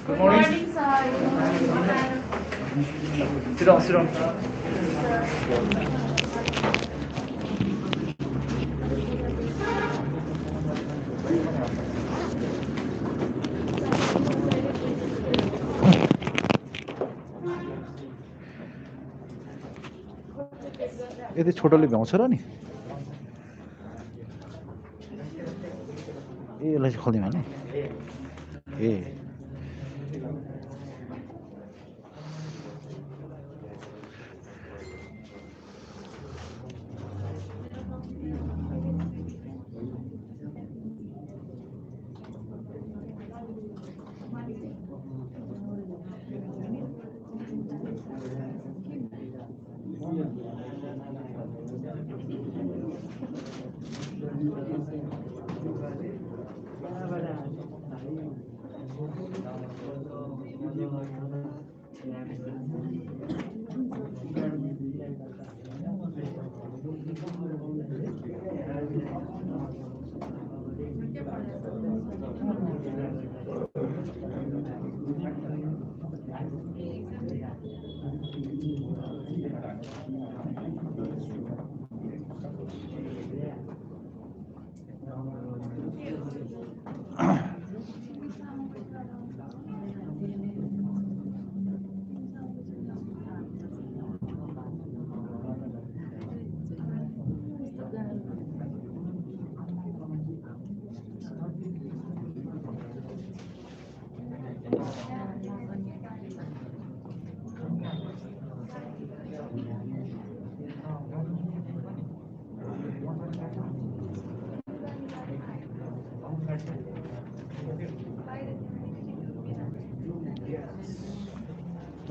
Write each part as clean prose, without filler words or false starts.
Good morning, sir. Sit down, sit down. यदि छोटोले भ्याउँछ र नि यसलाई चाहिँ खोल्दिउँ भने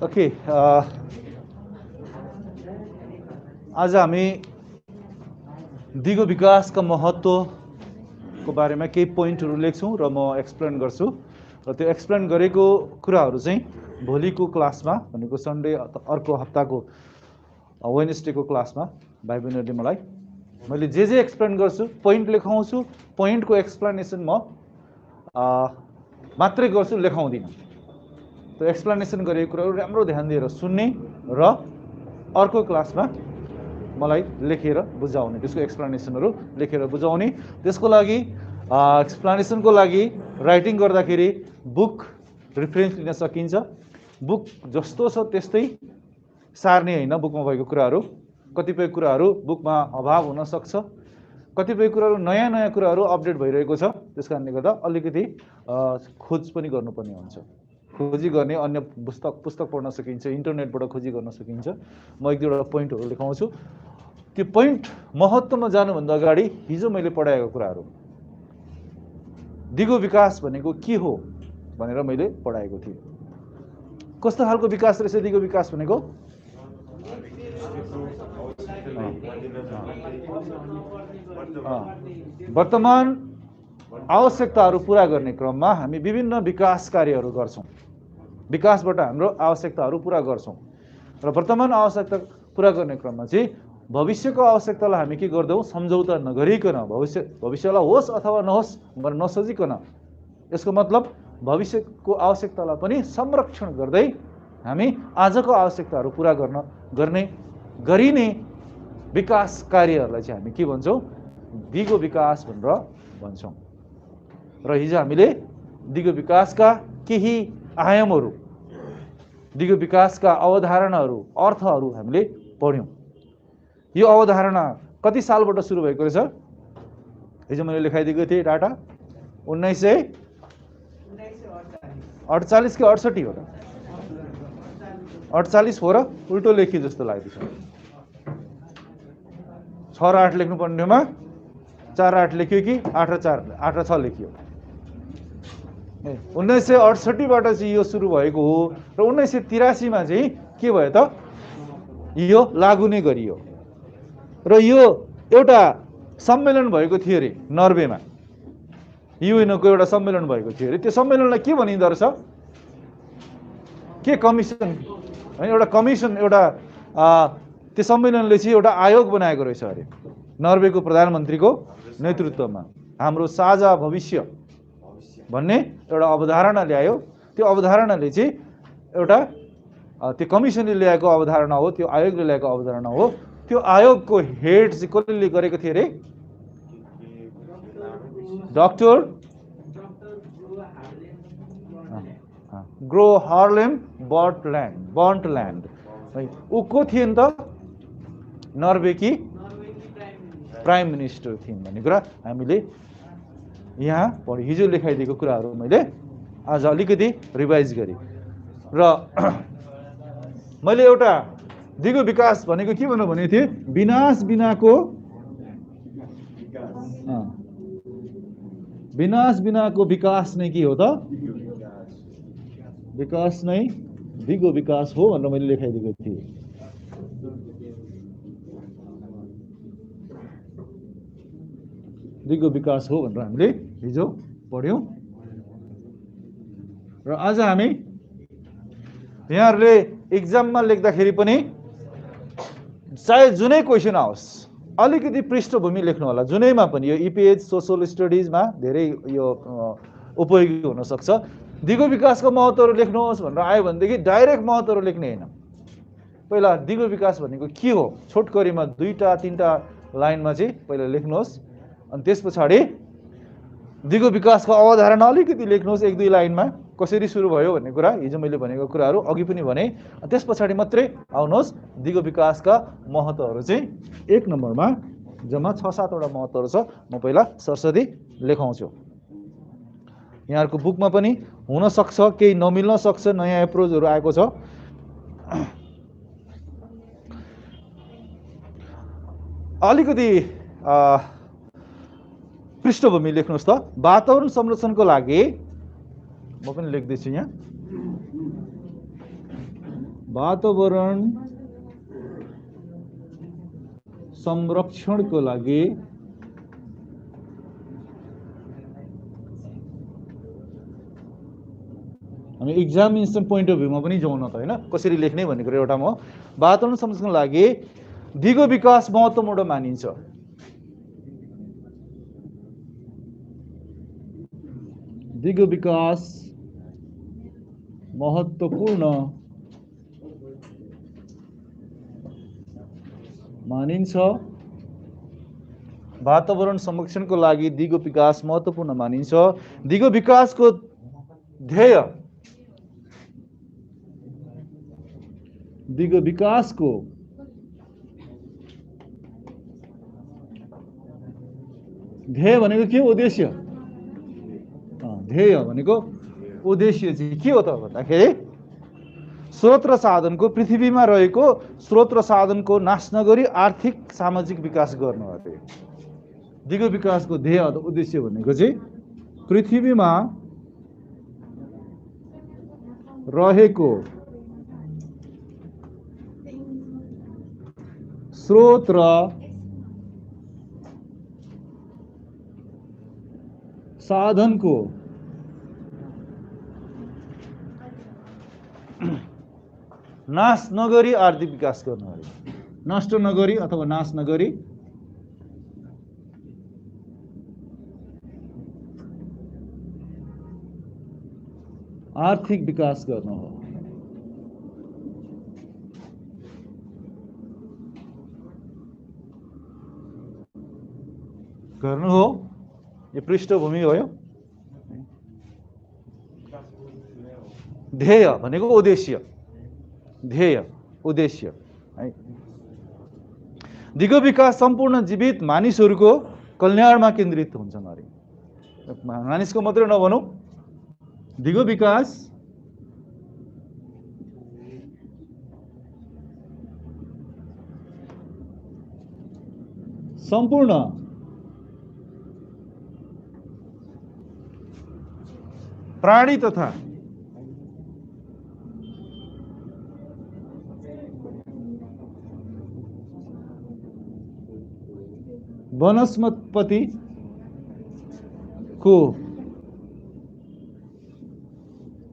ओके आज हामी दिगो विकासका महत्त्वको बारेमा केही पोइन्टहरू लेख्छौँ र म एक्सप्लेन गर्छु र त्यो एक्सप्लेन गरेको कुराहरू चाहिँ भोलिको क्लासमा भनेको सन्डे अर्को हप्ताको वेडनेसडेको क्लासमा भाइ बहिनीहरूले मैले जे एक्सप्लेन गर्छु पोइन्ट लेखाउँछु पोइन्टको एक्सप्लेनेसन म मात्रै गर्छु लेखाउँदिनँ त्यो एक्सप्लेनेसन गरेको कुराहरू राम्रो ध्यान दिएर सुन्ने र अर्को क्लासमा मलाई लेखेर बुझाउने त्यसको एक्सप्लेनेसनहरू लेखेर बुझाउने त्यसको लागि एक्सप्लेनेसनको लागि राइटिङ गर्दाखेरि बुक रिफरेन्स लिन सकिन्छ बुक जस्तो छ त्यस्तै सार्ने होइन बुकमा भएको कुराहरू कतिपय कुराहरू बुकमा अभाव हुन सक्छ कतिपय कुराहरू नयाँ कुराहरू अपडेट भइरहेको छ त्यसकारणले गर्दा अलिकति खोज पनि गर्नुपर्ने हुन्छ खोजी गर्ने अन्य पुस्तक पढ्न सकिन्छ इन्टरनेटबाट खोजी गर्न सकिन्छ म एक दुईवटा पोइन्टहरू लेखाउँछु त्यो पोइन्ट महत्त्वमा जानुभन्दा अगाडि हिजो मैले पढाएको कुराहरू दिगो विकास भनेको के हो भनेर मैले पढाएको थिएँ कस्तो खालको विकास रहेछ दिगो विकास भनेको वर्तमान आवश्यकताहरू पूरा गर्ने क्रममा हामी विभिन्न विकास कार्यहरू गर्छौँ विकासबाट हाम्रो आवश्यकताहरू पूरा गर्छौँ र वर्तमान आवश्यकता पूरा गर्ने क्रममा चाहिँ भविष्यको आवश्यकतालाई हामी के गर्दौँ सम्झौता नगरिकन भविष्यलाई होस् अथवा नहोस् भनेर नसोचिकन यसको मतलब भविष्यको आवश्यकतालाई पनि संरक्षण गर्दै हामी आजको आवश्यकताहरू पूरा गरिने विकास कार्यहरूलाई चाहिँ हामी के भन्छौँ दिगो विकास भनेर भन्छौँ र हिजो हामीले दिगो विकासका केही आयामहरू दिगो विकासका अवधारणाहरू अर्थहरू हामीले पढ्यौँ यो अवधारणा कति सालबाट सुरु भएको रहेछ हिजो मैले लेखाइदिएको थिएँ डाटा 1948 कि 68 हो र 48 हो र उल्टो लेखियो जस्तो लाग्दैछ 6 र 8 लेख्नु पर्नेमा 4 र 8 लेखियो कि 8 र 6 लेखियो 1968 बाट चाहिँ यो सुरु भएको हो र 1983 मा चाहिँ के भयो त यो लागू नै गरियो र यो एउटा सम्मेलन भएको थियो अरे नर्वेमा युएनको एउटा सम्मेलन भएको थियो अरे त्यो सम्मेलनलाई के भनिँदो रहेछ के कमिसन होइन एउटा कमिसन एउटा त्यो सम्मेलनले चाहिँ एउटा आयोग बनाएको रहेछ अरे नर्वेको प्रधानमन्त्रीको नेतृत्वमा हाम्रो साझा भविष्य भन्ने एउटा अवधारणा ल्यायो। त्यो अवधारणाले चाहिँ एउटा त्यो कमिसनले ल्याएको अवधारणा हो, त्यो आयोगले ल्याएको अवधारणा हो। त्यो आयोगको हेड चाहिँ कसले गरेको थियो अरे? Doctor Gro Harlem Brundtland. ऊ को थिए नि त? नर्वेकी प्राइम मिनिस्टर थिइन् भन्ने कुरा हामीले यहाँ हिजो लेखाइदिएको कुराहरू मैले आज अलिकति रिभाइज गरेँ। र मैले एउटा दिगो विकास भनेको के भनेर भनेको थिएँ? विनाश बिनाको विकास नै के हो त? विकास नै दिगो विकास हो भनेर मैले लेखाइदिएको थिएँ। दिगो विकास हो भनेर हामीले हिजो पढ्यौँ। र आज हामी यहाँहरूले इक्जाममा लेख्दाखेरि पनि चाहे जुनै क्वेसन आओस् अलिकति पृष्ठभूमि लेख्नु होला। जुनैमा पनि यो इपिएच सोशल स्टडिजमा धेरै यो उपयोगी हुनसक्छ। दिगो विकासको महत्त्वहरू लेख्नुहोस् भनेर आयो भनेदेखि डाइरेक्ट महत्त्वहरू लेख्ने होइन। पहिला दिगो विकास भनेको के हो छोटकरीमा 2-3 लाइनमा चाहिँ पहिला लेख्नुहोस्। अनि त्यस पछाडि दिगो विकासको अवधारणा अलिकति लेख्नुहोस् 1-2 लाइनमा। कसरी सुरु भयो भन्ने कुरा हिजो मैले भनेको कुराहरू अघि पनि भने। त्यस पछाडि मात्रै आउनुहोस् दिगो विकासका महत्त्वहरू चाहिँ 1 नम्बरमा जम्मा 6-7 वटा महत्त्वहरू छ। म पहिला सरस्वती लेखाउँछु। यहाँहरूको बुकमा पनि हुनसक्छ केही नमिल्न सक्छ, नयाँ एप्रोचहरू आएको छ। अलिकति पृष्ठभूमि लेख्नुहोस् त। वातावरण संरक्षणको लागि म पनि लेख्दैछु यहाँ। वातावरण संरक्षणको लागि हामी एक्जामिनेसन पोइन्ट अफ भ्यूमा पनि जाउँ न त, होइन? कसरी लेख्ने भन्ने कुरा एउटा म वातावरण संरक्षणको लागि दिगो विकास महत्त्वपूर्ण मानिन्छ। दिगो विकास महत्त्वपूर्ण मानिन्छ। वातावरण संरक्षणको लागि दिगो विकास महत्त्वपूर्ण मानिन्छ। दिगो विकासको ध्येय दिगो विकासको ध्येय भनेको के? उद्देश्य। ध्येय भनेको उद्देश्य चाहिँ के हो त भन्दाखेरि स्रोत र साधनको पृथ्वीमा रहेको स्रोत र साधनको नाश नगरी आर्थिक सामाजिक विकास गर्नु हो। दिगो विकासको ध्येय अथवा उद्देश्य भनेको चाहिँ पृथ्वीमा रहेको स्रोत र साधनको नाश नगरी आर्थिक विकास गर्नु अरे। नष्ट नगरी अथवा नाश नगरी आर्थिक विकास गर्नु हो। गर्नु हो। यो पृष्ठभूमि हो। ध्येय भनेको उद्देश्य। ध्येय उद्देश्य है। दिगो विकास सम्पूर्ण जीवित मानिसहरूको कल्याणमा केन्द्रित हुन्छन् अरे। मानिसको मात्रै नभनौँ, दिगो विकास सम्पूर्ण प्राणी तथा वनस्पति को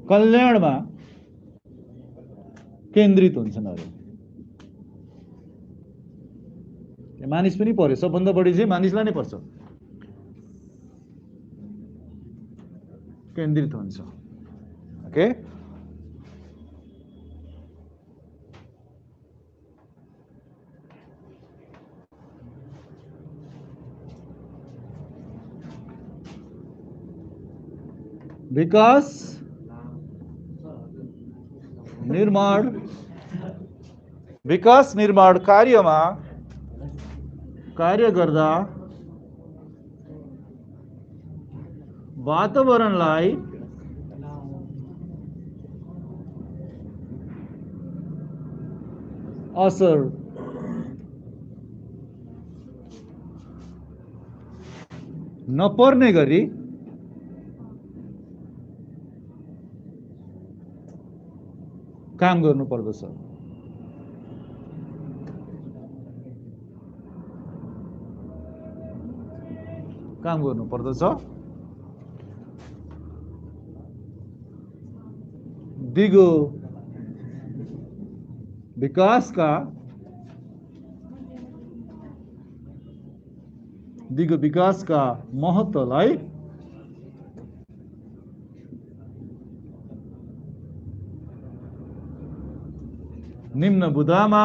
कल्याणमा केन्द्रित हुन्छन् अरे। मानिस पनि पर्यो, सबभन्दा बढी चाहिँ मानिसलाई नै पर्छ, केन्द्रित हुन्छ। ओके, विकास निर्माण कार्यमा कार्य गर्दा वातावरणलाई असर नपर्ने गरी काम गर्नुपर्दछ। दिगो विकासका महत्त्वलाई निम्न बुँदामा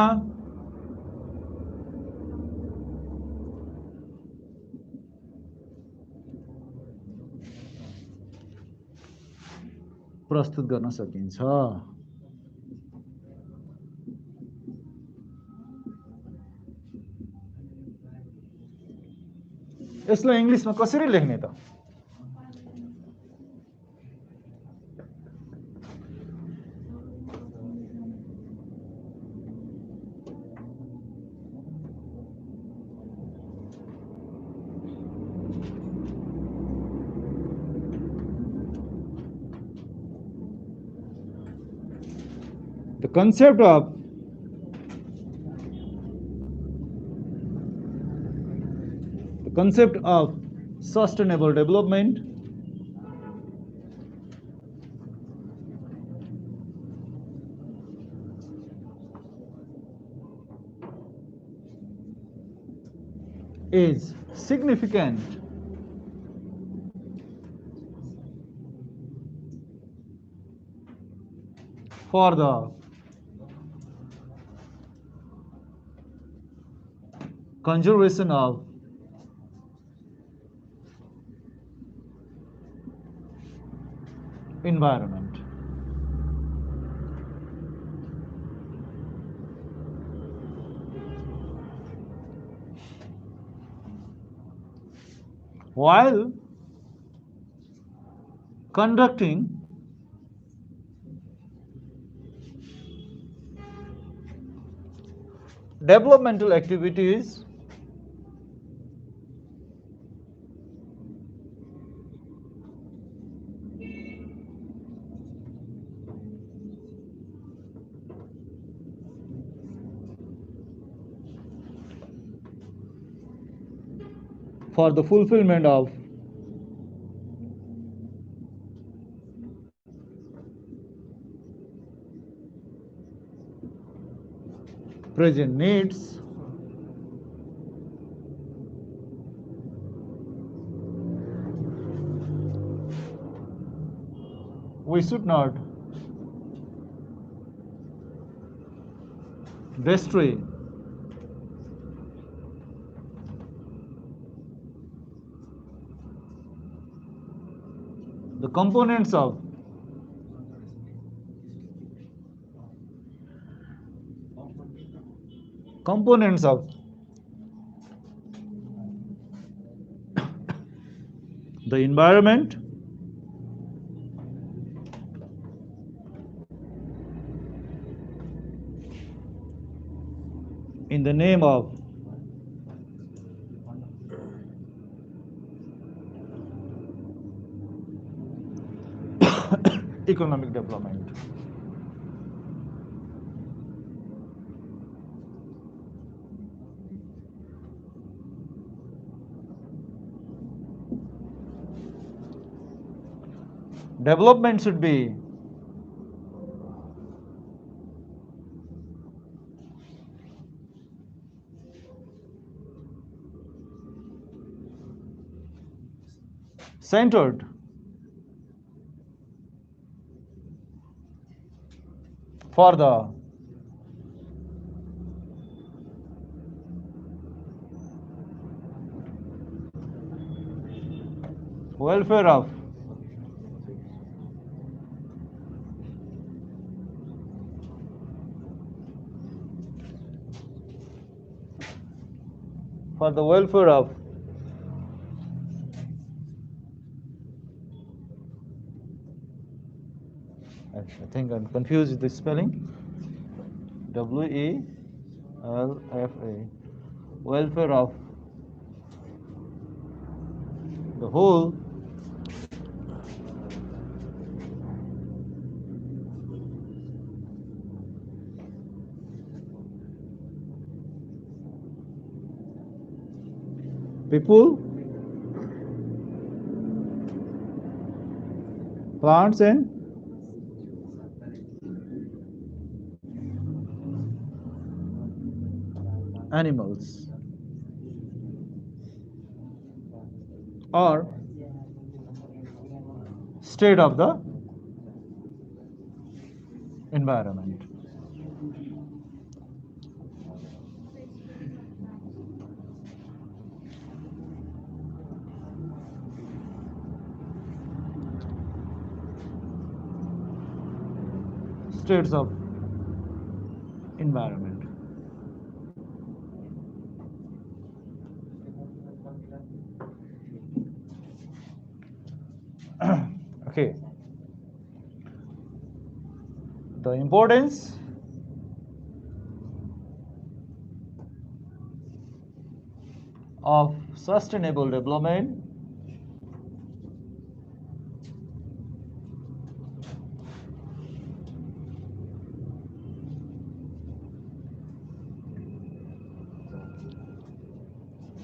प्रस्तुत गर्न सकिन्छ। यसलाई इंग्लिशमा कसरी लेख्ने त? The concept of sustainable development is significant for the conservation of environment. While conducting developmental activities, for the fulfillment of present needs, we should not destroy the components of the environment in the name of economic development. Development should be centered for the welfare of for the welfare of I think I'm confused with the spelling. WELFA, welfare of the whole people, plants and animals, or state of the environment. States of environment. Okay. The importance of sustainable development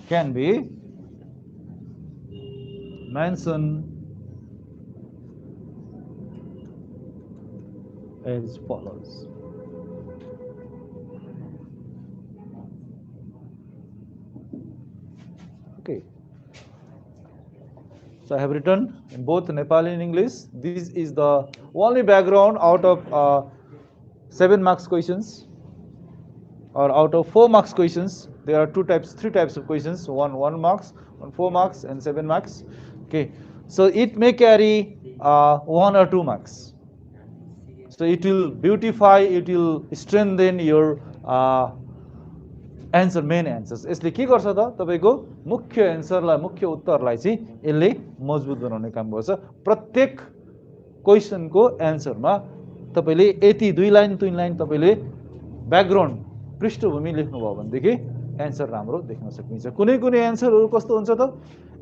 can be mentioned as follows. Okay. So I have written in both Nepali and English. This is the only background out of 7 marks questions, or out of 4 marks questions. There are 3 types of questions. One 1 marks, one 4 marks, and 7 marks. Okay. So it may carry 1 or 2 marks. So it will beautify, it will strengthen your answer, main answers. यसले के गर्छ त तपाईँको मुख्य एन्सरलाई, मुख्य उत्तरलाई चाहिँ यसले मजबुत बनाउने काम गर्छ. प्रत्येक क्वेसनको एन्सरमा तपाईँले यति 2 लाइन 3 लाइन तपाईँले ब्याकग्राउन्ड, पृष्ठभूमि लेख्नुभयो भनेदेखि एन्सर राम्रो देख्न सकिन्छ. कुनै कुनै एन्सरहरू कस्तो हुन्छ त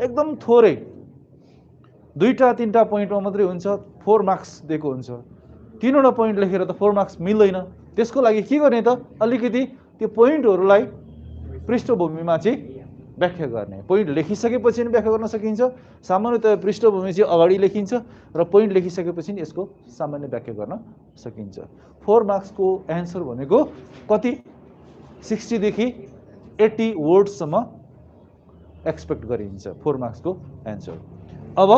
एकदम थोरै 2टा 3टा पोइन्टमा मात्रै हुन्छ, 4 मार्क्स दिएको हुन्छ. 3वटा पोइन्ट लेखेर त 4 मार्क्स मिल्दैन. त्यसको लागि के गर्ने त अलिकति त्यो पोइन्टहरूलाई पृष्ठभूमिमा चाहिँ व्याख्या गर्ने. पोइन्ट लेखिसकेपछि पनि व्याख्या गर्न सकिन्छ. सामान्यतया पृष्ठभूमि चाहिँ अगाडि लेखिन्छ र पोइन्ट लेखिसकेपछि यसको सामान्य व्याख्या गर्न सकिन्छ. 4 मार्क्सको एन्सर भनेको कति 60 देखि 80 वर्ड्ससम्म एक्सपेक्ट गरिन्छ 4 मार्क्सको एन्सर. अब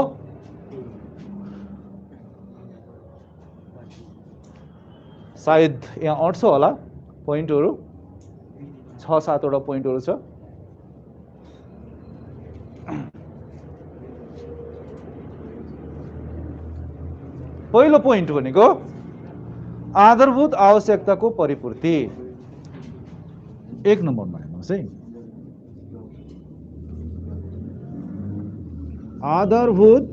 सायद यहाँ अट्छ होला पोइन्टहरू, 6-7 वटा पोइन्टहरू छ. पहिलो पोइन्ट भनेको आधारभूत आवश्यकताको परिपूर्ति. 1 नम्बरमा हेर्नुहोस् है. आधारभूत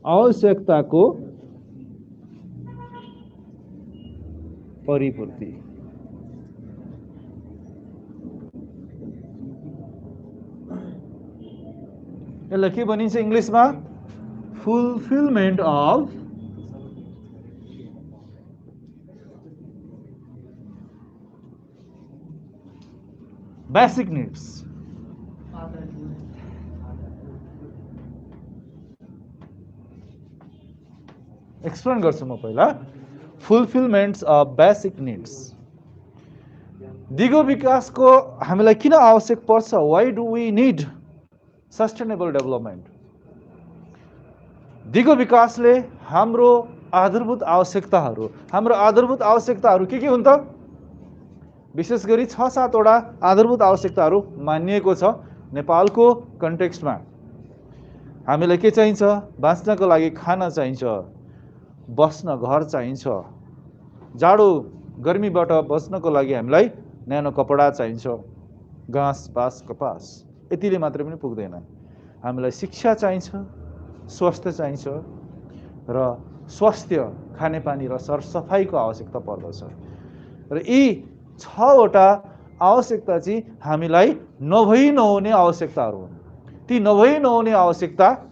आवश्यकताको परिपूर्ति. यसलाई के भनिन्छ इङ्ग्लिसमा? Fulfilment of basic needs. Explain गर्छु म पहिला. Fulfilments of basic needs. दिगो विकासको हामीलाई किन आवश्यक पर्छ? Why do we need sustainable development? दिगो विकासले हाम्रो आधारभूत आवश्यकताहरू के हुन् त? विशेष गरी 6-7 वटा आधारभूत आवश्यकताहरू मानिएको छ नेपालको कन्टेक्स्टमा। हामीलाई के चाहिन्छ? बाँच्नको लागि खाना चाहिन्छ, बस्न घर चाहिन्छ, जाडो गर्मीबाट बच्नको लागि हामीलाई न्यानो कपडा चाहिन्छ, घाँस बाँस कपास, यतिले मात्रै पनि पुग्दैन। हामीलाई शिक्षा चाहिन्छ, स्वास्थ्य चाहिन्छ र स्वास्थ्य, खानेपानी र सरसफाइको आवश्यकता पर्दछ। र यी 6 वटा आवश्यकता चाहिँ हामीलाई नभई नहुने आवश्यकताहरू हुन्। ती नभई नहुने आवश्यकतालाई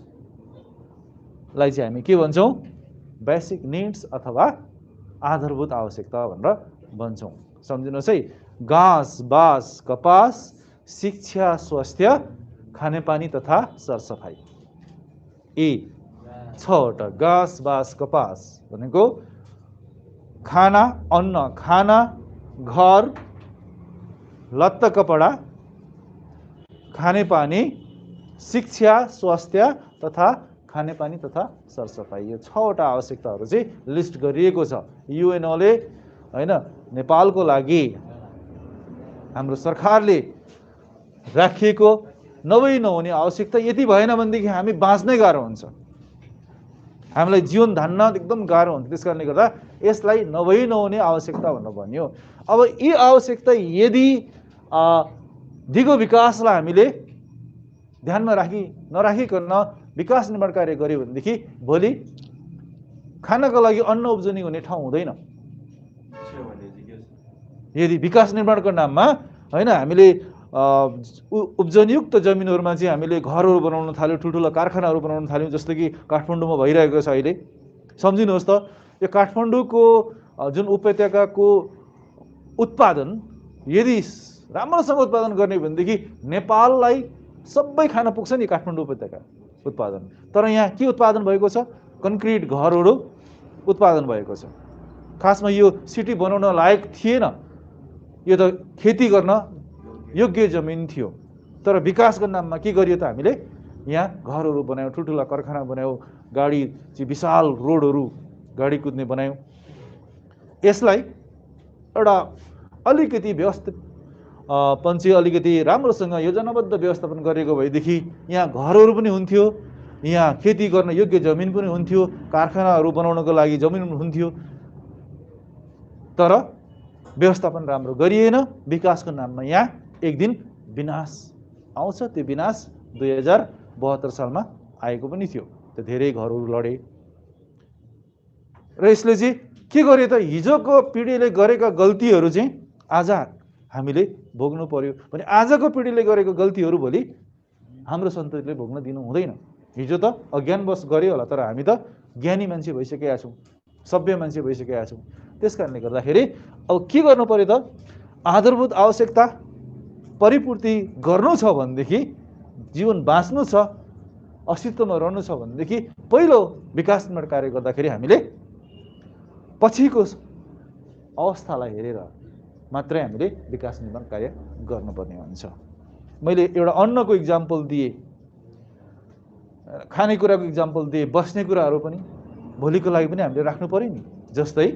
चाहिँ हामी के भन्छौँ? बेसिक निड्स अथवा आधारभूत आवश्यकता भनेर भन्छौँ। सम्झिनुहोस् है, घाँस बाँस कपास, शिक्षा स्वास्थ्य खानेपानी तथा सरसफाइ, यी 6 वटा। घाँस बाँस कपास भनेको खाना, अन्न, खाना, घर, लत्ता कपडा, खानेपानी, शिक्षा स्वास्थ्य तथा खानेपानी तथा सरसफाइ, यो 6 वटा आवश्यकताहरू चाहिँ लिस्ट गरिएको छ युएनओले, हैन? नेपालको लागि हाम्रो सरकारले राखिएको नभई नहुने आवश्यकता। यति भएन भनेदेखि हामी बाँच्नै गाह्रो हुन्छ, हामीलाई जीवन धान्न एकदम गाह्रो हुन्छ। त्यसकारणले गर्दा यसलाई नभई नहुने आवश्यकता भनेर भनियो। अब यी आवश्यकता यदि दिगो विकासलाई हामीले ध्यानमा नराखिकन विकास निर्माण कार्य गर्यो भनेदेखि भोलि खानको लागि अन्न उब्जनी हुने ठाउँ हुँदैन। यदि विकास निर्माणको नाममा, हैन, हामीले उब्जनीयुक्त जमिनहरूमा चाहिँ हामीले घरहरू बनाउन थाल्यौँ, ठुल्ठुला कारखानाहरू बनाउन थाल्यौँ, जस्तो कि काठमाडौँमा भइरहेको छ अहिले। सम्झिनुहोस् त, यो काठमाडौँको जुन उपत्यकाको उत्पादन यदि राम्रोसँग उत्पादन गर्ने भनेदेखि नेपाललाई सबै खान पुग्छ नि काठमाडौँ उपत्यका उत्पादन। तर यहाँ के उत्पादन भएको छ? कन्क्रिट घरहरू उत्पादन भएको छ। खासमा यो सिटी बनाउन लायक थिएन, यो त खेती गर्न योग्य जमिन थियो। तर विकासको नाममा के गरियो त? हामीले यहाँ घरहरू बनायौँ, ठुल्ठुला कारखाना बनायौँ, गाडी चाहिँ विशाल रोडहरू गाडी कुद्ने बनायौँ। यसलाई एउटा अलिकति व्यवस्थापन अलिकति राम्रोसँग योजनाबद्ध व्यवस्थापन गरेको भएदेखि यहाँ घरहरू पनि हुन्थ्यो, यहाँ खेती गर्न योग्य जमिन पनि हुन्थ्यो, कारखानाहरू बनाउनको लागि जमिन हुन्थ्यो। तर व्यवस्थापन राम्रो गरिएन, विकासको नाममा यहाँ एक दिन विनाश आउँछ। त्यो विनाश 2072 सालमा आएको पनि थियो। त्यो धेरै घरहरू लडे र यसले चाहिँ के गर्यो त? हिजोको पिँढीले गरेका गल्तीहरू चाहिँ आज हामीले भोग्नु पर्यो भने आजको पिँढीले गरेको गल्तीहरू भोलि हाम्रो सन्ततिले भोग्न दिनु हुँदैन। हिजो त अज्ञानवश गर्यो होला, तर हामी त ज्ञानी मान्छे भइसकेका छौँ, सभ्य मान्छे भइसकेका छौँ। त्यसकारणले गर्दाखेरि अब के गर्नु पर्यो त? आधारभूत आवश्यकता परिपूर्ति गर्नु छ भनेदेखि, जीवन बाँच्नु छ, अस्तित्वमा रहनु छ भनेदेखि पहिलो विकास निर्माण कार्य गर्दाखेरि हामीले पछिको अवस्थालाई हेरेर मात्रै हामीले विकास निर्माण कार्य गर्नुपर्ने हुन्छ। मैले एउटा अन्नको इक्जाम्पल दिएँ, खानेकुराको इक्जाम्पल दिएँ, बस्ने कुराहरू पनि भोलिको लागि पनि हामीले राख्नु पर्यो नि। जस्तै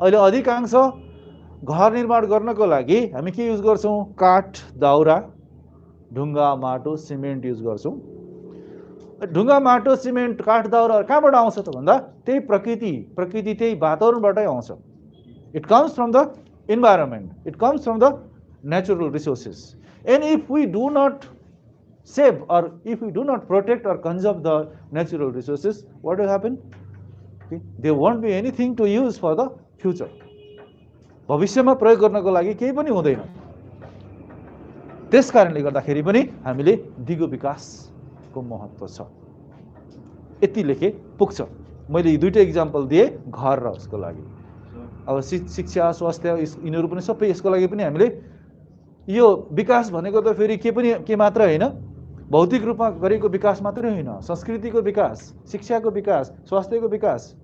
अहिले अधिकांश घर निर्माण गर्नको लागि हामी के युज गर्छौँ? काठ, दाउरा, ढुङ्गा, माटो, सिमेन्ट युज गर्छौँ। ढुङ्गा, माटो, सिमेन्ट, काठ, दाउरा कहाँबाट आउँछ त भन्दा त्यही प्रकृति त्यही वातावरणबाटै आउँछ। It comes from the environment, it comes from the natural resources. And if we do not save or if we do not protect or conserve the natural resources, what will happen? Okay, there won't be anything to use for the future. भविष्यमा प्रयोग गर्नको लागि केही पनि हुँदैन। त्यसकारणले गर्दाखेरि पनि हामीले दिगो विकासको महत्त्व छ। यति लेखे पुग्छ। मैले यी दुईटा इक्जाम्पल दिएँ, घर र उसको लागि। अब शिक्षा स्वास्थ्य यिनीहरू पनि सबै यसको लागि पनि हामीले यो विकास भनेको त फेरि के मात्र होइन, भौतिक रूपमा गरेको विकास मात्रै होइन, संस्कृतिको विकास, शिक्षाको विकास, स्वास्थ्यको विकास,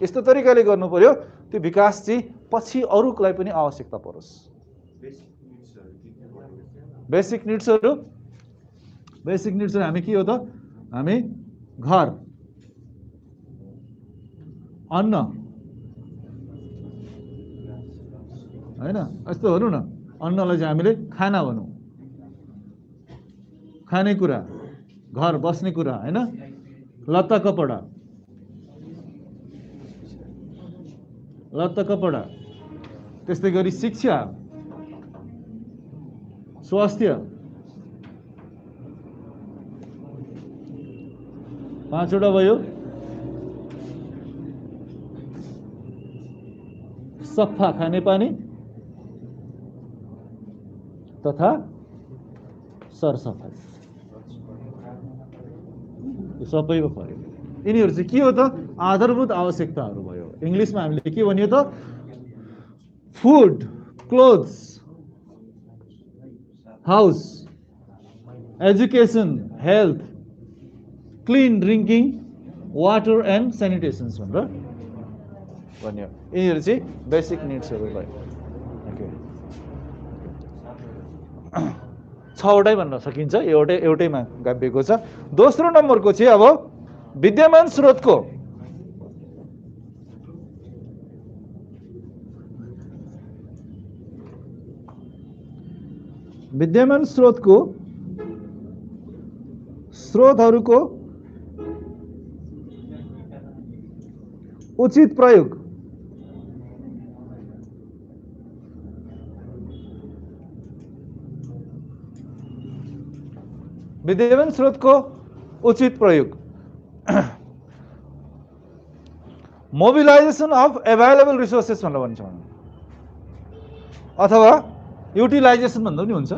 यस्तो तरिकाले गर्नु पर्यो त्यो विकास चाहिँ पछि अरूलाई पनि आवश्यकता परोस्। बेसिक निड्सहरू हामी के हो त? हामी घर, अन्न, हैन? यस्तो भनौँ न, अन्नलाई चाहिँ हामीले खाना भनौँ, खानेकुरा, घर बस्ने कुरा, हैन? लत्ता कपडा, त्यस्तै गरी शिक्षा, स्वास्थ्य, 5 वटा भयो। सफा खानेपानी तथा सरसफाइ, यो सबैको पर्यो। यिनीहरू चाहिँ के हो त? आधारभूत आवश्यकताहरू भयो। इङ्ग्लिसमा हामीले के भनियो त? Food, clothes, house, education, health, clean drinking water and sanitations भनेर भन्यो। यिनीहरू चाहिँ बेसिक निड्सहरू भयो। ओके, 6 वटै भन्न सकिन्छ, एउटैमा गाभिएको छ। दोस्रो नम्बरको चाहिँ अब विद्यमान स्रोतको स्रोतहरूको उचित प्रयोग। विद्यमान स्रोतको उचित प्रयोग, मोबिलाइजेसन अफ एभाइलेबल रिसोर्सेस भनेर भन्छौँ, अथवा युटिलाइजेसन भन्दा पनि हुन्छ।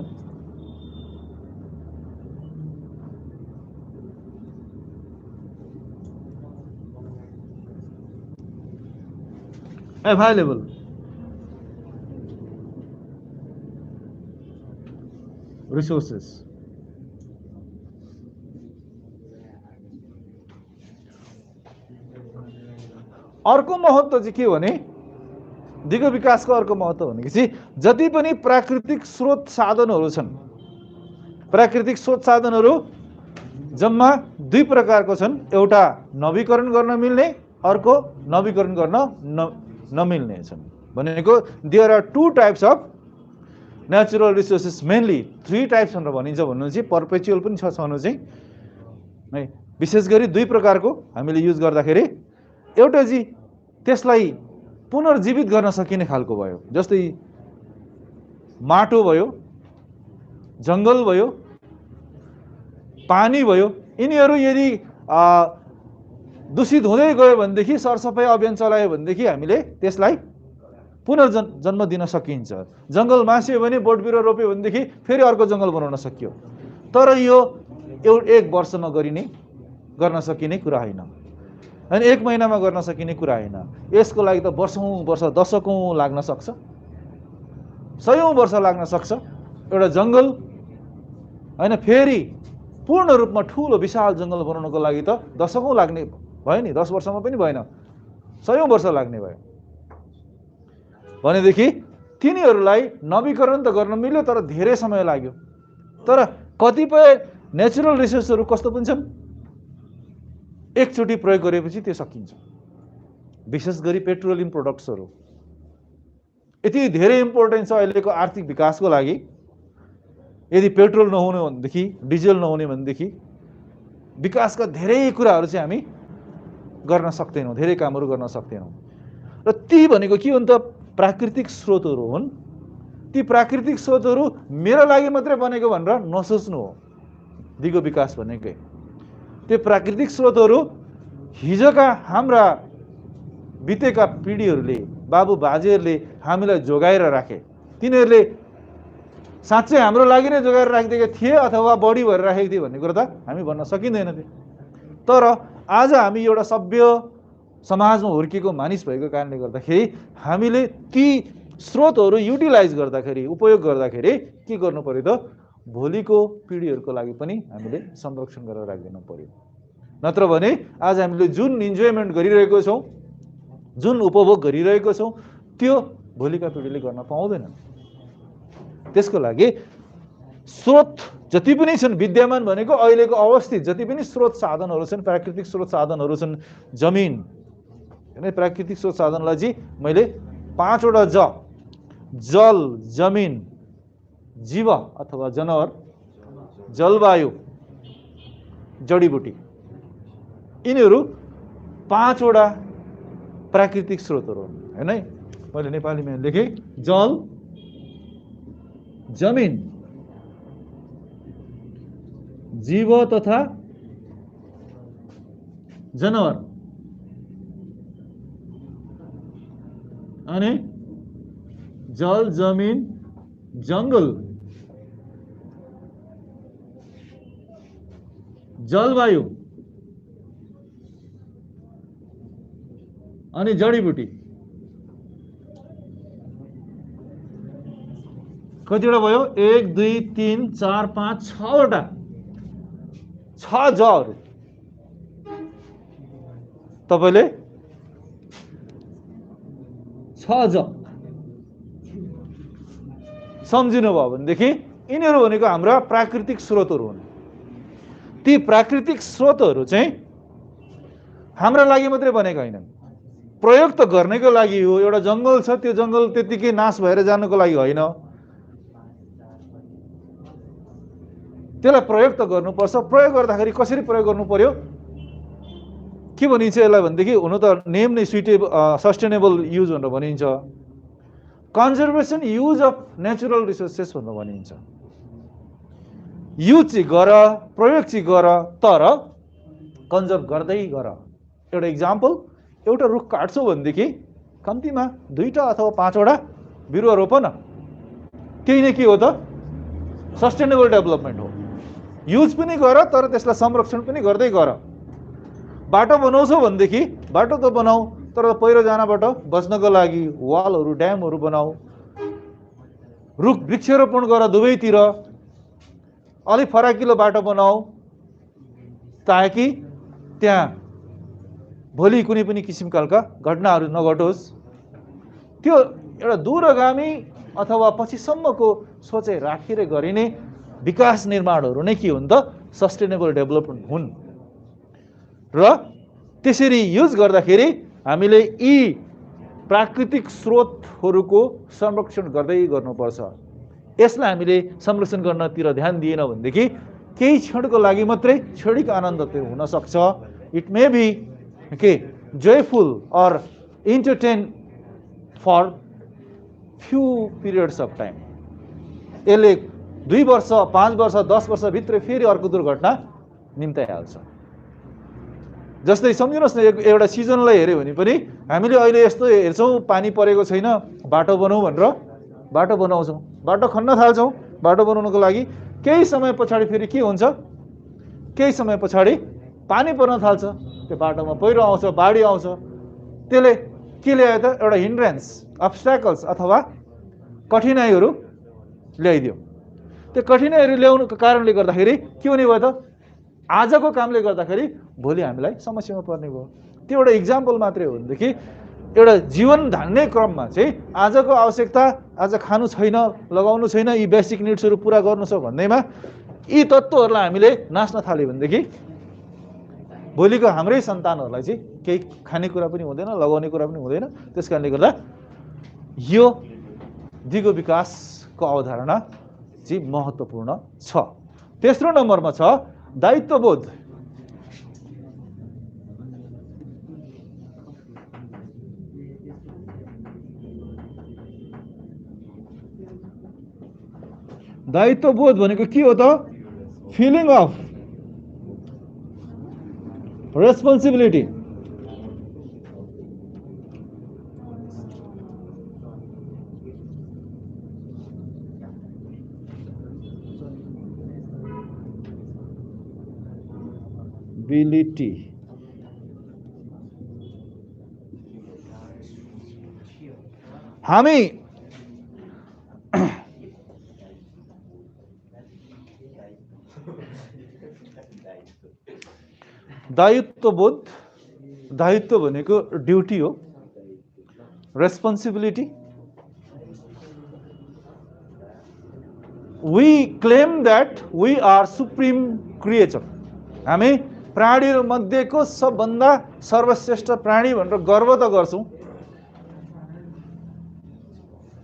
एभाइलेबल रिसोर्सेस, अर्को महत्त्व चाहिँ के हो भने दिगो विकासको अर्को महत्त्व भनेको चाहिँ जति पनि प्राकृतिक स्रोत साधनहरू छन्, प्राकृतिक स्रोत साधनहरू जम्मा 2 प्रकारको छन्। एउटा नवीकरण गर्न मिल्ने, अर्को नवीकरण गर्न नमिल्ने छन्। भनेको there are 2 types of natural resources, mainly 3 types भनेर भनिन्छ। भन्नु चाहिँ पर्पेचुअल पनि छ छनु चाहिँ है। विशेष गरी 2 प्रकारको हामीले युज गर्दाखेरि एउटा चाहिँ त्यसलाई पुनर्जीवित गर्न सकिने खालको भयो, जस्तै माटो भयो, जङ्गल भयो, पानी भयो। यिनीहरू यदि दूषित हुँदै गयो भनेदेखि, सरसफाइ अभियान चलायो भनेदेखि हामीले त्यसलाई पुनर्जन्म दिन सकिन्छ। जङ्गल मास्यो भने, बोट बिरुवा रोप्यो भनेदेखि फेरि अर्को जङ्गल बनाउन सकियो। तर यो 1 वर्षमा गर्न सकिने कुरा होइन, अनि 1 महिनामा गर्न सकिने कुरा होइन। यसको लागि त वर्षौँ वर्ष, दशकौँ लाग्न सक्छ, 100औं वर्ष लाग्न सक्छ। एउटा जङ्गल होइन, फेरि पूर्ण रूपमा ठुलो विशाल जङ्गल बनाउनको लागि त दशकौँ लाग्ने भयो नि, 10 वर्षमा पनि भएन, 100औं वर्ष लाग्ने भयो। भनेदेखि तिनीहरूलाई नवीकरण त गर्न मिल्यो, तर धेरै समय लाग्यो। तर कतिपय नेचुरल रिसोर्सहरू कस्तो पनि छन्, एकचोटि प्रयोग गरेपछि त्यो सकिन्छ। विशेष गरी पेट्रोलियम प्रोडक्ट्सहरू यति धेरै इम्पोर्टेन्ट छ अहिलेको आर्थिक विकासको लागि। यदि पेट्रोल नहुने भनेदेखि, डिजेल नहुने भनेदेखि विकासका धेरै कुराहरू चाहिँ हामी गर्न सक्दैनौँ, धेरै कामहरू गर्न सक्दैनौँ। र ती भनेको के हो त? प्राकृतिक स्रोतहरू हुन्। ती प्राकृतिक स्रोतहरू मेरो लागि मात्रै बनेको भनेर नसोच्नु हो। दिगो विकास भनेकै त्यो प्राकृतिक स्रोतहरू हिजोका हाम्रा बितेका पिँढीहरूले, बाबु बाजेहरूले हामीलाई जोगाएर राखे। तिनीहरूले साँच्चै हाम्रो लागि नै जोगाएर राखिदिएका थिए अथवा बढी भएर राखेको थिए भन्ने कुरा त हामी भन्न सकिँदैन थियो। तर आज हामी एउटा सभ्य समाजमा हुर्किएको मानिस भएको कारणले गर्दाखेरि हामीले ती स्रोतहरू युटिलाइज गर्दाखेरि, उपयोग गर्दाखेरि के गर्नु पर्यो त? भोलिको पिँढीहरूको लागि पनि हामीले संरक्षण गरेर राखिदिनु पर्यो। नत्र भने आज हामीले जुन इन्जोयमेन्ट गरिरहेको छौँ, जुन उपभोग गरिरहेको छौँ त्यो भोलिका पिँढीले गर्न पाउँदैनन्। त्यसको लागि स्रोत जति पनि छन्, विद्यमान भनेको अहिलेको अवस्थित जति पनि स्रोत साधनहरू छन्, प्राकृतिक स्रोत साधनहरू छन्, जमिन हैन, प्राकृतिक स्रोत साधनलाई चाहिँ मैले 5 वटा जल, जमिन, जीव अथवा जनावर, जलवायु, जडीबुटी, यिनीहरू 5 वटा प्राकृतिक स्रोतहरू हुन् हैन। मैले नेपालीमा लेखेँ जल, जमिन, जीव तथा जनावर अनि जल, जमिन, जंगल, जलवायु अनि जडीबुटी। कतिवटा भयो? 1 2 3 4 5 6 वटा, 6 जहरू तपाईले 6 ज सम्झिनु भयो भनेदेखि यिनीहरू भनेको हाम्रा प्राकृतिक स्रोतहरू हुन्। ती प्राकृतिक स्रोतहरू चाहिँ हाम्रा लागि मात्रै बनेका होइनन्, प्रयोग त गर्नेको लागि हो। एउटा जंगल छ, त्यो जंगल त्यतिकै नाश भएर जानुको लागि होइन, त्यसलाई प्रयोग त गर्नुपर्छ। प्रयोग गर्दाखेरि कसरी प्रयोग गर्नु पर्यो? के भनिन्छ यसलाई भनेदेखि, हुन त नेम नै सस्टेनेबल युज भनेर भनिन्छ, conservation use of natural resources भनेर भनिन्छ। युज चाहिँ गर, प्रयोग चाहिँ गर, तर कन्जर्भ गर्दै गर। एउटा इक्जाम्पल, एउटा रुख काट्छौ भनेदेखि कम्तीमा 2टा अथवा 5 वटा बिरुवा रोप न। त्यही नै के हो त? सस्टेनेबल डेभलपमेन्ट हो। युज पनि गर, तर त्यसलाई संरक्षण पनि गर्दै गर। बाटो बनाउँछौ भनेदेखि बाटो त बनाऊ, तर पहिरो जानबाट बच्नको लागि वालहरू, ड्यामहरू बनाऊ। रुख वृक्षारोपण गर, दुवैतिर अलिक फराकिलो बाटो बनाऊ, ताकि त्यहाँ भोलि कुनै पनि किसिमका घटनाहरू नघटोस्। त्यो एउटा दूरगामी अथवा पछिसम्मको सोचाइ राखेर गरिने विकास निर्माणहरू नै के हुन् त? सस्टेनेबल डेभलपमेन्ट हुन्। र त्यसरी युज गर्दाखेरि हामीले यी प्राकृतिक स्रोतहरूको संरक्षण गर्दै गर्नुपर्छ। यसलाई हामीले संरक्षण गर्नतिर ध्यान दिएन भनेदेखि केही क्षणको लागि मात्रै क्षणिक आनन्द त्यो हुन सक्छ। It may be joyful or entertain for few periods of time। यसले 2 वर्ष, 5 वर्ष, 10 वर्ष भित्र फेरि अर्को दुर्घटना निम्ताइहाल्छ। जस्तै सम्झिनुहोस् न, एउटा सिजनलाई हेऱ्यो भने पनि हामीले अहिले यस्तो हेर्छौँ, पानी परेको छैन, बाटो बनाऊ भनेर बाटो बनाउँछौँ, बाटो खन्न थाल्छौँ। बाटो बनाउनको लागि केही समय पछाडि फेरि के हुन्छ? केही समय पछाडि पानी पर्न थाल्छ, त्यो बाटोमा पहिरो आउँछ, बाढी आउँछ। त्यसले के ल्यायो त? एउटा हिन्ड्रेन्स, अब्स्ट्याकल्स अथवा कठिनाइहरू ल्याइदियो। त्यो कठिनाइहरू ल्याउनुको कारणले गर्दाखेरि के हुने भयो त? आजको कामले गर्दाखेरि भोलि हामीलाई समस्यामा पर्ने भयो। त्यो एउटा इक्जाम्पल मात्रै हो भनेदेखि एउटा जीवन धान्ने क्रममा चाहिँ आजको आवश्यकता, आज खानु छैन, लगाउनु छैन, यी बेसिक निड्सहरू पुरा गर्नु छ भन्दैमा यी तत्त्वहरूलाई हामीले नाच्न थाल्यो भनेदेखि भोलिको हाम्रै सन्तानहरूलाई चाहिँ केही खानेकुरा पनि हुँदैन, लगाउने कुरा पनि हुँदैन। त्यस कारणले गर्दा यो दिगो विकासको अवधारणा चाहिँ महत्त्वपूर्ण छ। तेस्रो नम्बरमा छ दायित्वबोध। दायित्वबोध भनेको के हो त? Feeling of responsibility. बिलिटी हामी दायित्वबोध, दायित्व भनेको ड्युटी हो, responsibility. We claim that we are supreme creature. हामी प्राणीहरु मध्येको सबभन्दा सर्वश्रेष्ठ प्राणी भनेर गर्व त गर्छौं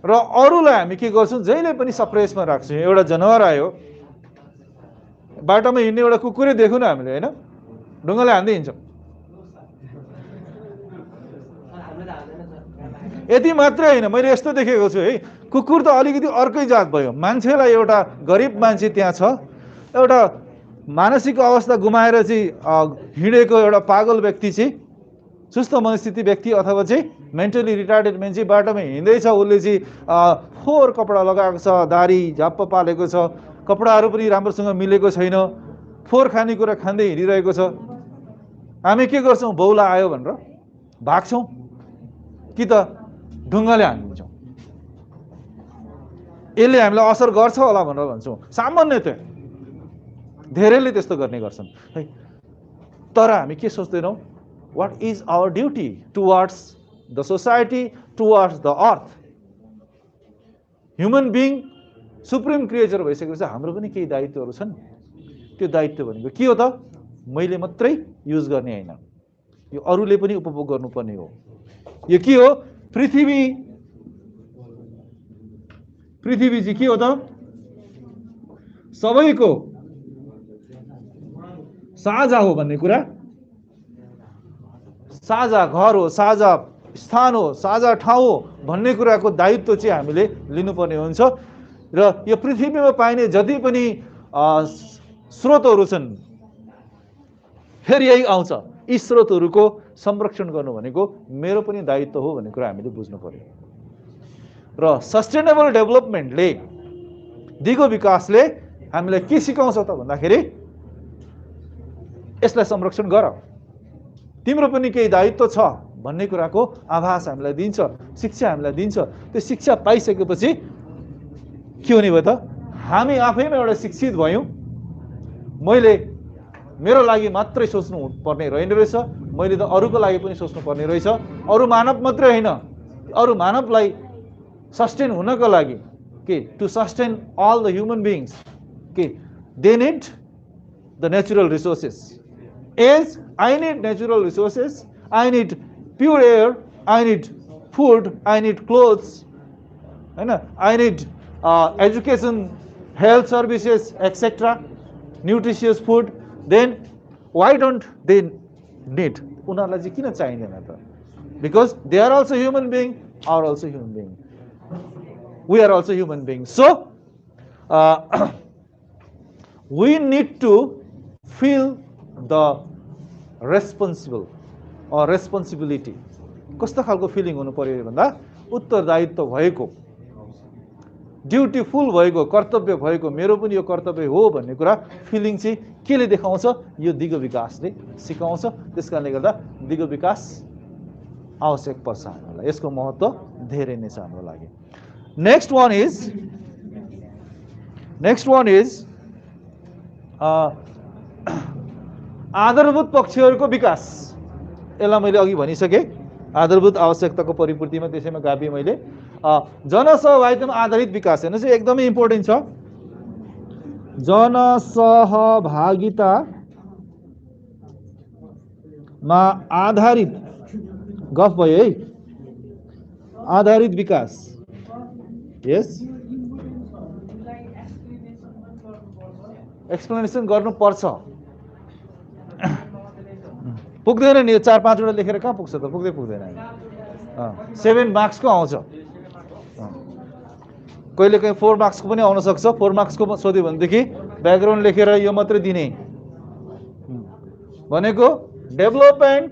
र अरूलाई हामी के गर्छौं जहिले पनि सप्रेसमा राख्छौं। एउटा जनावर आयो बाटोमा हिँड्ने एउटा कुकुरै देख्यौं न हामीले हैन ढुङ्गाले हान्दै हिँड्छौं। यति मात्रै हैन मैले यस्तो देखेको छु है कुकुर त अलिकति अर्कै जात भयो। मान्छेलाई एउटा गरिब मान्छे त्यहाँ छ एउटा मानसिक अवस्था गुमाएर चाहिँ हिँडेको एउटा पागल व्यक्ति चाहिँ सुस्त मनस्थिति व्यक्ति अथवा चाहिँ मेन्टली रिटार्डेड मान्छे बाटोमा हिँड्दैछ उसले चाहिँ फोहोर कपडा लगाएको छ दारी झ्याप्प पालेको छ कपडाहरू पनि राम्रोसँग मिलेको छैन फोहोर खानेकुरा खाँदै हिँडिरहेको छ। हामी के गर्छौं बौला आयो भनेर भाग्छौं कि त ढुङ्गाले हानिदिन्छौं। यसले हामीलाई असर गर्छ होला भनेर भन्छौं। सामान्यतया धेरैले त्यस्तो गर्ने गर्छन् है। तर हामी के सोच्दैनौं what is our duty towards the society towards the earth. Human being supreme creature भइसकेपछि हाम्रो पनि केही दायित्वहरू छन्। त्यो दायित्व भनेको के हो त मैले मात्रै युज गर्ने हैन यो अरूले पनि उपभोग गर्नुपर्ने हो। यो के हो पृथ्वी चाहिँ के हो त सबैको साझा हो भन्ने कुरा साझा घर हो साझा स्थान हो साझा ठाउँ हो भन्ने कुराको दायित्व चाहिँ हामीले लिनुपर्ने हुन्छ। र यो पृथ्वीमा पाइने जति पनि स्रोतहरू छन् फेरि यही आउँछ यी स्रोतहरूको संरक्षण गर्नु भनेको मेरो पनि दायित्व हो भन्ने कुरा हामीले बुझ्नु पर्यो। र सस्टेनेबल डेभलपमेन्टले दिगो विकासले हामीलाई के सिकाउँछ त भन्दाखेरि यसलाई संरक्षण गर तिम्रो पनि केही दायित्व छ भन्ने कुराको आभास हामीलाई दिन्छ शिक्षा हामीलाई दिन्छ। त्यो शिक्षा पाइसकेपछि के हुने भयो त हामी आफैमा एउटा शिक्षित भयौं। मैले मेरो लागि मात्रै सोच्नु पर्ने रहेन रहेछ मैले त अरूको लागि पनि सोच्नु पर्ने रहेछ। अरू मानव मात्रै हैन अरू मानवलाई सस्टेन हुनको लागि के to sustain all the human beings के they need the natural resources as I need natural resources, I need pure air, I need food, I need clothes, I need education, health services, etc., nutritious food. Then why don't they need? उनीहरूलाई चाहिँ किन चाहिँदैन त? Because they are also human being, are also human being. We are also human beings. So we need to feel the responsible or responsibility. कस्तो खालको feeling हुनु पर्यो भन्दा उत्तरदायित्व भएको ड्युटीफुल भएको कर्तव्य भएको मेरो पनि यो कर्तव्य हो भन्ने कुरा फिलिङ चाहिँ केले देखाउँछ यो दिगो विकासले सिकाउँछ। त्यसकारणले गर्दा दिगो विकास आवश्यक पर्छ हामीलाई यसको महत्त्व धेरै नै छ हाम्रो लागि। नेक्स्ट वान इज आधारभूत पक्षहरूको विकास। यसलाई मैले अघि भनिसके आधारभूत आवश्यकताको परिपूर्तिमा त्यसैमा गाभि मैले जनसहभागितामा आधारित विकास हेर्नु चाहिँ एकदमै इम्पोर्टेन्ट छ। जनसहभागितामा आधारित गफ भयो है आधारित विकास। यस एक्सप्लेनेसन गर्नुपर्छ पुग्दैन नि 4-5 वटा लेखेर कहाँ पुग्छ त पुग्दैन 7 मार्क्सको आउँछ कहिले कहीँ 4 मार्क्सको पनि आउन सक्छ। 4 मार्क्सको सोध्यो भनेदेखि ब्याकग्राउन्ड लेखेर यो मात्रै दिने भनेको development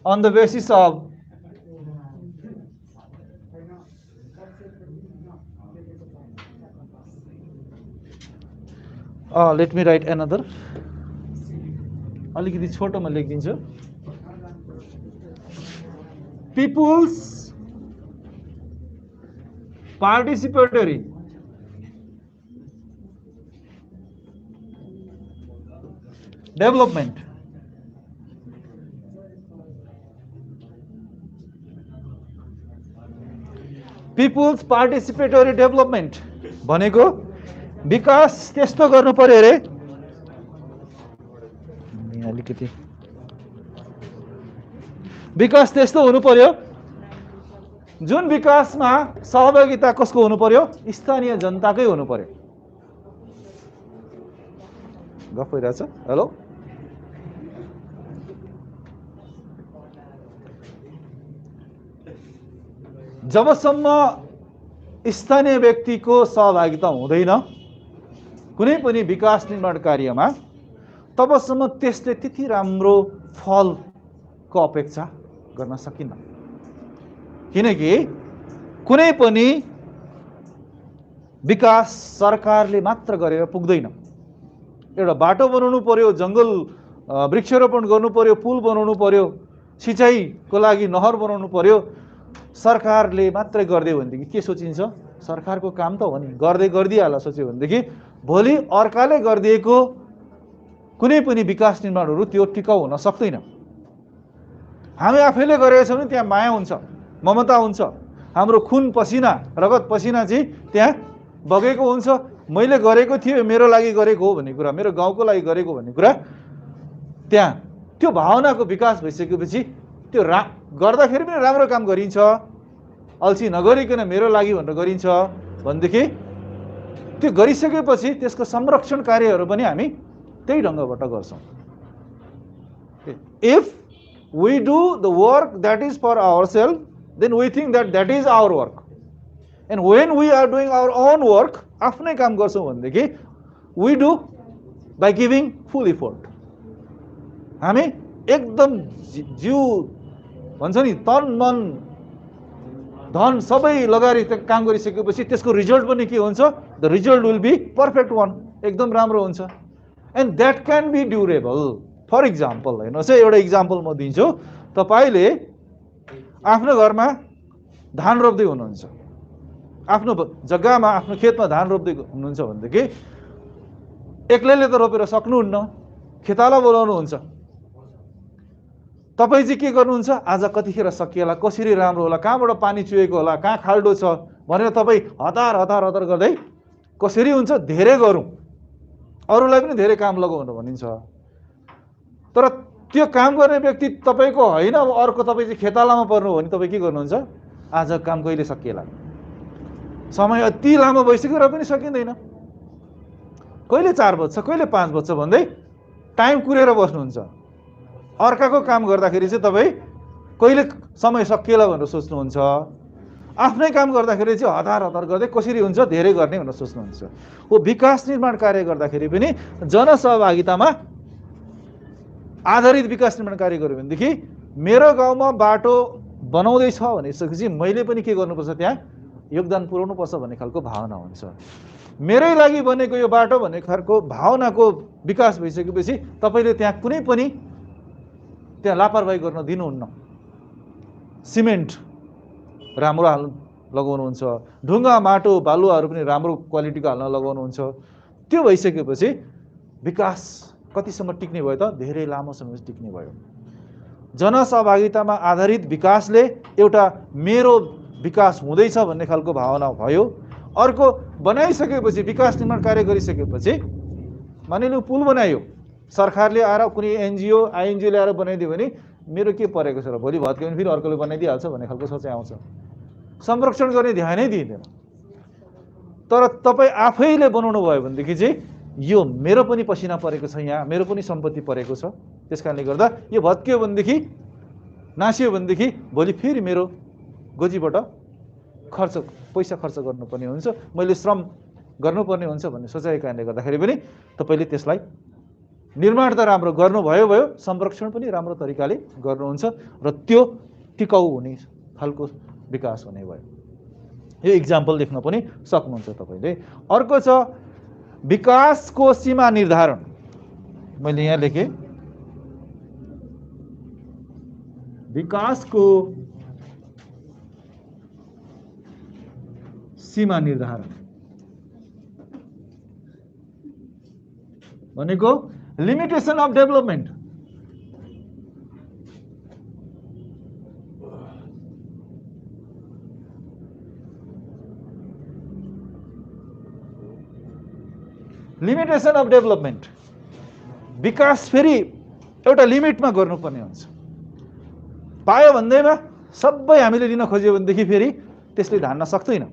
on the basis of let me write another अलिकति छोटोमा लेखिदिन्छु people's participatory development. People's participatory development भनेको विकास त्यस्तो गर्नु पर्यो अरे, अलिकति विकास त्यस्तो हुनु पर्यो जुन विकासमा सहभागिता कसको हुनु पर्यो? स्थानीय जनताकै हुनु पर्यो। गफ भइरहेछ? हेलो, जबसम्म स्थानीय व्यक्तिको सहभागिता हुँदैन कुनै पनि विकास निर्माण कार्यमा, तबसम्म त्यसले त्यति राम्रो फलको अपेक्षा गर्न सकिन्न। किनकि कुनै पनि विकास सरकारले मात्र गरेर पुग्दैन। एउटा बाटो बनाउनु पर्यो, जङ्गल वृक्षारोपण गर्नु पर्यो, पुल बनाउनु पर्यो, सिँचाइको लागि नहर बनाउनु पर्यो, सरकारले मात्रै गरिदियो भनेदेखि के सोचिन्छ? सरकारको काम त हो नि, गर्दै गरिदिइहाल्ला सोच्यो भनेदेखि भोलि अर्काले गरिदिएको कुनै पनि विकास निर्माणहरू त्यो टिकाउ हुन सक्दैन। हामी आफैले गरेका छौँ भने त्यहाँ माया हुन्छ, ममता हुन्छ, हाम्रो खुन पसिना रगत पसिना चाहिँ त्यहाँ बगेको हुन्छ। मैले गरेको थिएँ, मेरो लागि गरेको हो भन्ने कुरा, मेरो गाउँको लागि गरेको भन्ने कुरा, त्यहाँ त्यो भावनाको विकास भइसकेपछि त्यो गर्दाखेरि पनि राम्रो काम गरिन्छ। अल्छी नगरिकन मेरो लागि भनेर गरिन्छ भनेदेखि त्यो गरिसकेपछि त्यसको संरक्षण कार्यहरू पनि हामी त्यही ढङ्गबाट गर्छौँ। If we do the work that is for ourself, then we think that is our work, and when we are doing our own work, आफ्नै काम गर्छौँ भनेदेखि we do by giving full effort। हामी एकदम जिउ भन्छ नि, तन मन धन सबै लगाएर काम गरिसकेपछि त्यसको रिजल्ट पनि के हुन्छ? The result will be perfect one, एकदम राम्रो हुन्छ। And that can be durable. For example हेर्नुहोस् है, एउटा इक्जाम्पल म दिन्छु। तपाईँले आफ्नो घरमा धान रोप्दै हुनुहुन्छ, आफ्नो जग्गामा आफ्नो खेतमा धान रोप्दै हुनुहुन्छ भनेदेखि एक्लैले त रोपेर सक्नुहुन्न, खेताला बोलाउनुहुन्छ। तपाईँ चाहिँ के गर्नुहुन्छ? आज कतिखेर सकिएला, कसरी राम्रो होला, कहाँबाट पानी चुहेको होला, कहाँ खाल्डो छ भनेर तपाईँ हतार हतार हतार गर्दै कसरी हुन्छ धेरै गरौँ, अरूलाई पनि धेरै काम लगाउनु भनिन्छ। तर त्यो काम गर्ने व्यक्ति तपाईँको होइन, अब अर्को तपाईँ चाहिँ खेतालामा पर्नु हो भने तपाईँ के गर्नुहुन्छ? आज काम कहिले सकिएला, समय अति लामो भइसक्यो र पनि सकिँदैन, कहिले 4 बज्छ कहिले 5 बज्छ भन्दै टाइम कुरेर बस्नुहुन्छ। अर्काको काम गर्दाखेरि चाहिँ तपाईँ कहिले समय सकिएला भनेर सोच्नुहुन्छ। आफ्नै काम गर्दाखेरि चाहिँ हतार हतार गर्दै कसरी हुन्छ धेरै गर्ने भनेर सोच्नुहुन्छ। हो, विकास निर्माण कार्य गर्दाखेरि पनि जनसहभागितामा आधारित विकास निर्माण कार्य गर्यो भनेदेखि मेरो गाउँमा बाटो बनाउँदैछ भनिसकेपछि मैले पनि के गर्नुपर्छ? त्यहाँ योगदान पुर्याउनुपर्छ भन्ने खालको भावना हुन्छ। मेरै लागि बनेको यो बाटो भन्ने खालको भावनाको विकास भइसकेपछि तपाईँले त्यहाँ कुनै पनि त्यहाँ लापरवाही गर्न दिनुहुन्न। सिमेन्ट राम्रो हाल्नु लगाउनुहुन्छ, ढुङ्गा माटो बालुवाहरू पनि राम्रो क्वालिटीको हाल्न लगाउनुहुन्छ। त्यो भइसकेपछि विकास कतिसम्म टिक्ने भयो त? धेरै लामो समय टिक्ने भयो। जनसहभागितामा आधारित विकासले एउटा मेरो विकास हुँदैछ भन्ने खालको भावना भयो। अर्को, बनाइसकेपछि विकास निर्माण कार्य गरिसकेपछि मानिलिउँ पुल बनायो, सरकारले आएर कुनै एनजिओ आइएनजिओले आएर बनाइदियो भने मेरो के परेको छ र, भोलि भत्क्यो भने फेरि अर्कोले बनाइदिइहाल्छ भन्ने खालको सोचाइ आउँछ। संरक्षण गर्ने ध्यानै दिइँदैन। तर तपाईँ आफैले बनाउनु भयो भनेदेखि चाहिँ यो मेरो पनि पसिना परेको छ, यहाँ मेरो पनि सम्पत्ति परेको छ, त्यस कारणले गर्दा यो भत्कियो भनेदेखि नासियो भनेदेखि भोलि फेरि मेरो गोजीबाट पैसा खर्च गर्नुपर्ने हुन्छ, मैले श्रम गर्नुपर्ने हुन्छ भन्ने सोचाइको कारणले गर्दाखेरि पनि तपाईँले त्यसलाई निर्माण त राम्रो गर्नुभयो भयो, संरक्षण पनि राम्रो तरिकाले गर्नुहुन्छ र त्यो टिकाउ हुने खालको विकास हुने भयो। यो इक्जाम्पल देख्न पनि सक्नुहुन्छ तपाईँले। अर्को छ विकासको सीमा निर्धारण। मैले यहाँ लेखेँ विकासको सीमा निर्धारण भनेको limitation of development, limitation of development, विकास फेरि एउटा लिमिटमा गर्नुपर्ने हुन्छ। पायो भन्दैमा सबै हामीले लिन खोज्यो भनेदेखि फेरि त्यसले धान्न सक्दैन।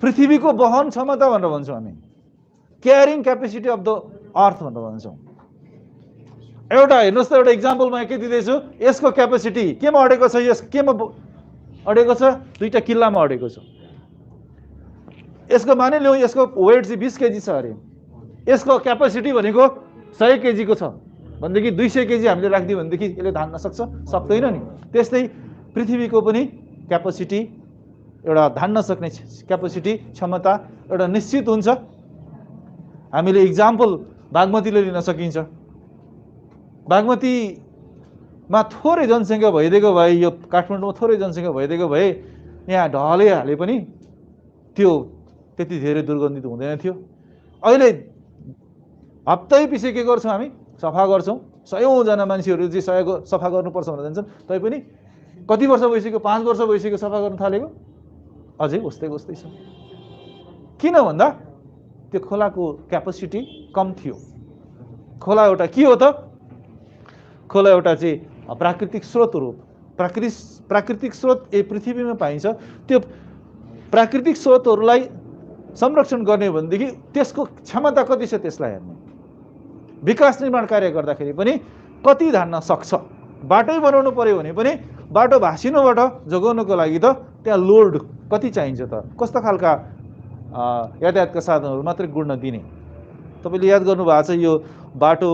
पृथ्वीको वहन क्षमता भनेर भन्छौँ हामी, carrying capacity of the earth भनेर भन्छौँ। एउटा हेर्नुहोस् त, एउटा इक्जाम्पल म के दिँदैछु, यसको क्यापेसिटी केमा अडेको छ, यस केमा अडेको छ, दुईटा किल्लामा अडेको छ। यसको मानिलिउँ यसको वेट चाहिँ 20 केजी छ अरे, यसको क्यापेसिटी भनेको 100 केजीको छ भनेदेखि 200 केजी हामीले राखिदियो भनेदेखि यसले धान्न सक्छ, सक्दैन नि। त्यस्तै पृथ्वीको पनि क्यापेसिटी, एउटा धान्न सक्ने क्यापेसिटी क्षमता एउटा निश्चित हुन्छ। हामीले इक्जाम्पल बागमतीले लिन सकिन्छ। बागमतीमा थोरै जनसङ्ख्या भइदिएको भए, यो काठमाडौँमा थोरै जनसङ्ख्या भइदिएको भए यहाँ ढलिहाले पनि त्यो त्यति धेरै दुर्गन्धित हुँदैन थियो। अहिले हप्तै पछि के गर्छौँ हामी, सफा गर्छौँ। 100जना मान्छेहरू चाहिँ 100 सफा गर्नुपर्छ भनेर जान्छन्, तैपनि कति वर्ष भइसक्यो, 5 वर्ष भइसक्यो सफा गर्न थालेको, अझै उस्तै उस्तै छ। किन भन्दा त्यो खोलाको क्यापेसिटी कम थियो। खोला एउटा के हो त, खोला एउटा चाहिँ प्राकृतिक स्रोत हो। प्राकृतिक स्रोत पृथ्वीमा पाइन्छ। त्यो प्राकृतिक स्रोतहरूलाई संरक्षण गर्ने भनेदेखि त्यसको क्षमता कति छ त्यसलाई हेर्नु। विकास निर्माण कार्य गर्दाखेरि पनि कति धान्न सक्छ। बाटै बनाउनु पर्यो भने पनि बाटो भासिनुबाट जोगाउनुको लागि त त्यहाँ लोड कति चाहिन्छ त, कस्तो खालका यातायातका साधनहरू मात्रै गुड्न दिने। तपाईँले याद गर्नुभएको छ यो बाटो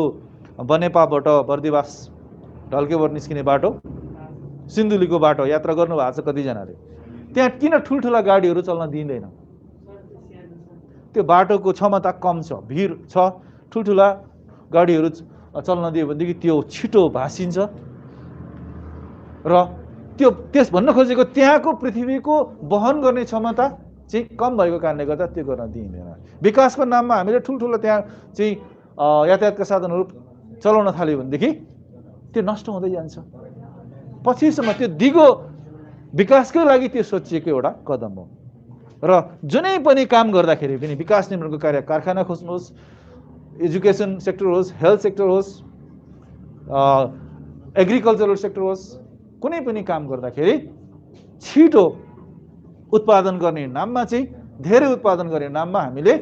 बनेपाबाट बर्दिवास ढल्केबाट निस्किने बाटो, सिन्धुलीको बाटो यात्रा गर्नुभएको छ कतिजनाले। त्यहाँ किन ठुल्ठुला गाडीहरू चल्न दिँदैन? त्यो बाटोको क्षमता कम छ, भिड छ, ठुल्ठुला गाडीहरू चल्न दियो भनेदेखि त्यो छिटो भासिन्छ। र त्यस भन्न खोजेको त्यहाँको पृथ्वीको वहन गर्ने क्षमता चाहिँ कम भएको कारणले गर्दा त्यो गर्न दिइँदैन। विकासको नाममा हामीले ठुल्ठुलो त्यहाँ चाहिँ यातायातका साधनहरू चलाउन थाल्यो भनेदेखि त्यो नष्ट हुँदै जान्छ। पछिसम्म त्यो दिगो विकासकै लागि त्यो सोचिएको एउटा कदम हो। र जुनै पनि काम गर्दाखेरि पनि विकास निर्माणको कार्य, कारखाना खोज्नुहोस्, एजुकेसन सेक्टर होस्, हेल्थ सेक्टर होस्, एग्रिकल्चरल सेक्टर होस्, कुनै पनि काम गर्दाखेरि छिटो उत्पादन गर्ने नाममा चाहिँ, धेरै उत्पादन गर्ने नाममा हामीले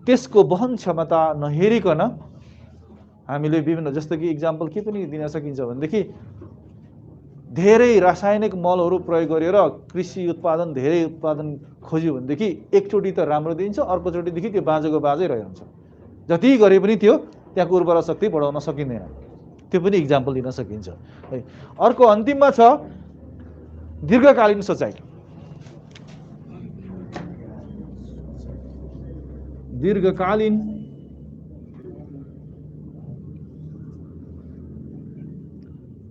त्यसको वहन क्षमता नहेरिकन हामीले विभिन्न, जस्तो कि इक्जाम्पल के पनि दिन सकिन्छ भनेदेखि धेरै रासायनिक मलहरू प्रयोग गरेर कृषि उत्पादन धेरै उत्पादन खोज्यो भनेदेखि एकचोटि त राम्रो दिन्छ, अर्कोचोटिदेखि त्यो बाँझोको बाँझै रहन्छ। जति गरे पनि त्यो त्यहाँको उर्वरा शक्ति बढाउन सकिँदैन। त्यो पनि इक्जाम्पल दिन सकिन्छ। अर्को अन्तिममा छ दीर्घकालीन सोचाइ। दीर्घकालीन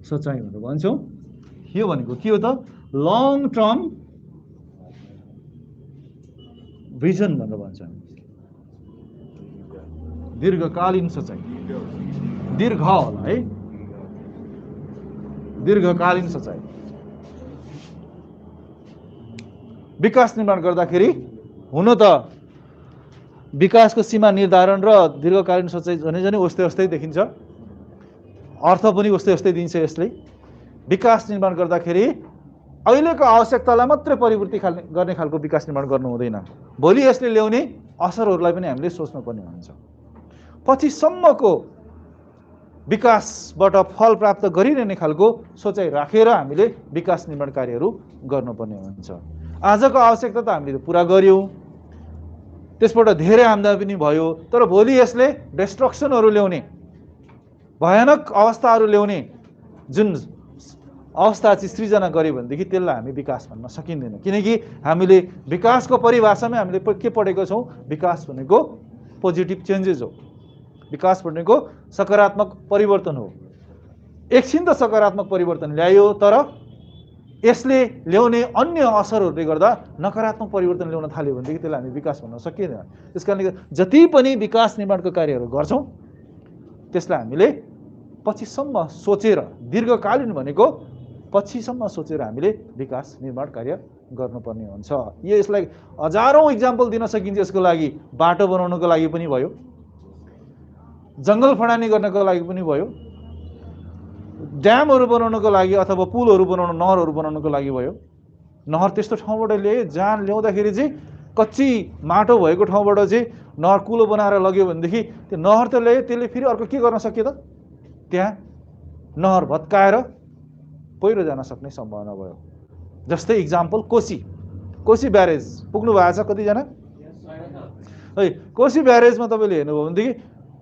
सोचाइ भनेर भन्छौँ। यो भनेको के हो त, लङ टर्म भिजन भनेर भन्छौँ। दीर्घकालीन सोचाइ, दीर्घ होला है, दीर्घकालीन सोचाइ। विकास निर्माण गर्दाखेरि हुन त विकासको सीमा निर्धारण र दीर्घकालीन सोचाइ झनै उस्तै उस्तै देखिन्छ, अर्थ पनि उस्तै उस्तै दिन्छ यसले। विकास निर्माण गर्दाखेरि अहिलेको आवश्यकतालाई मात्रै परिपूर्ति गर्ने खालको विकास निर्माण गर्नु हुँदैन, भोलि यसले ल्याउने असरहरूलाई पनि हामीले सोच्नुपर्ने हुन्छ। पछिसम्मको विकासबाट फल प्राप्त गरिरहने खालको सोचाइ राखेर हामीले विकास निर्माण कार्यहरू गर्नुपर्ने हुन्छ। आजको आवश्यकता त हामीले पुरा गर्यौँ, त्यसबाट धेरै आम्दानी पनि भयो, तर भोलि यसले डिस्ट्रक्सनहरू ल्याउने, भयानक अवस्थाहरू ल्याउने जुन अवस्था चाहिँ सृजना गर्यो भनेदेखि त्यसलाई हामी विकास भन्न सकिँदैन। किनकि हामीले विकासको परिभाषामै हामीले के पढेको छौँ, विकास भनेको पोजिटिभ चेन्जेस हो, विकास भनेको सकारात्मक परिवर्तन हो। एकछिन त सकारात्मक परिवर्तन ल्यायो, तर यसले ल्याउने अन्य असरहरूले गर्दा नकारात्मक परिवर्तन ल्याउन थाल्यो भनेदेखि त्यसलाई हामी विकास भन्न सकिँदैन। त्यसकारणले जति पनि विकास निर्माणको कार्यहरू गर्छौँ त्यसलाई हामीले पछिसम्म सोचेर, दीर्घकालीन भनेको पछिसम्म सोचेर हामीले विकास निर्माण कार्य गर्नुपर्ने हुन्छ। यसलाई हजारौँ इक्जाम्पल दिन सकिन्छ। यसको लागि बाटो बनाउनको लागि पनि भयो, जङ्गल फडानी गर्नको लागि पनि भयो, ड्यामहरू बनाउनको लागि अथवा पुलहरू बनाउनु, नहरहरू बनाउनको लागि भयो। नहर त्यस्तो ठाउँबाट ल्याए जहाँ ल्याउँदाखेरि चाहिँ कच्ची माटो भएको ठाउँबाट चाहिँ नहर कुलो बनाएर लग्यो भनेदेखि त्यो नहर त ल्यायो, त्यसले फेरि अर्को के गर्न सक्यो त? त्यहाँ नहर भत्काएर पहिरो जान सक्ने सम्भावना भयो। जस्तै इक्जाम्पल कोशी ब्यारेज पुग्नु भएको छ कतिजना? है, कोशी ब्यारेजमा तपाईँले हेर्नुभयो भनेदेखि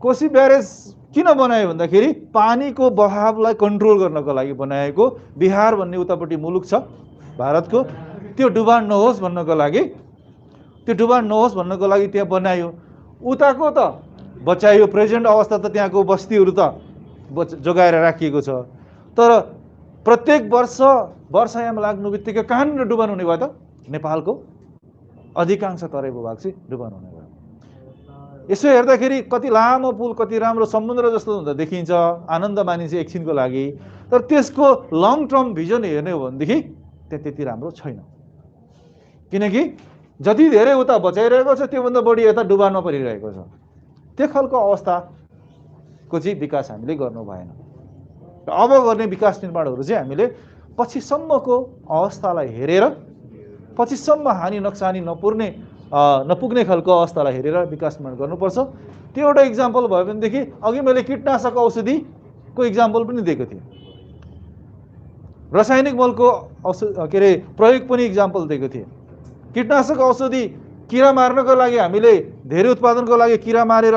कोशी ब्यारेज किन बनायो भन्दाखेरि पानीको बहावलाई कन्ट्रोल गर्नको लागि बनाएको। बिहार भन्ने उतापट्टि मुलुक छ भारतको, त्यो डुबान नहोस् भन्नको लागि, त्यहाँ बनायो। उताको त बचाइयो, प्रेजेन्ट अवस्था त त्यहाँको बस्तीहरू त जोगाएर राखिएको छ। तर प्रत्येक वर्ष वर्षायाम लाग्नु बित्तिकै कहाँनिर डुबान हुने भयो त? नेपालको अधिकांश तराई भूभाग चाहिँ डुबान हुने भयो। यसो हेर्दाखेरि कति लामो पुल, कति राम्रो समुद्र जस्तो हुँदा देखिन्छ, आनन्द मानिन्छ एकछिनको लागि। तर त्यसको लङ टर्म भिजन हेर्ने हो भनेदेखि त्यहाँ त्यति राम्रो छैन। किनकि जति धेरै उता बचाइरहेको छ त्योभन्दा बढी यता डुबानमा परिरहेको छ। त्यो खालको अवस्थाको चाहिँ विकास हामीले गर्नु भएन। अब गर्ने विकास निर्माणहरू चाहिँ हामीले पछिसम्मको अवस्थालाई हेरेर, पछिसम्म हानि नोक्सानी नपुग्ने खालको अवस्थालाई हेरेर विकास निर्माण गर्नुपर्छ। त्यो एउटा इक्जाम्पल भयो भनेदेखि अघि मैले कीटनाशक औषधिको इक्जाम्पल पनि दिएको थिएँ, रासायनिक मलको प्रयोग पनि इक्जाम्पल दिएको थिएँ। कीटनाशक औषधि किरा मार्नको लागि हामीले धेरै उत्पादनको लागि किरा मारेर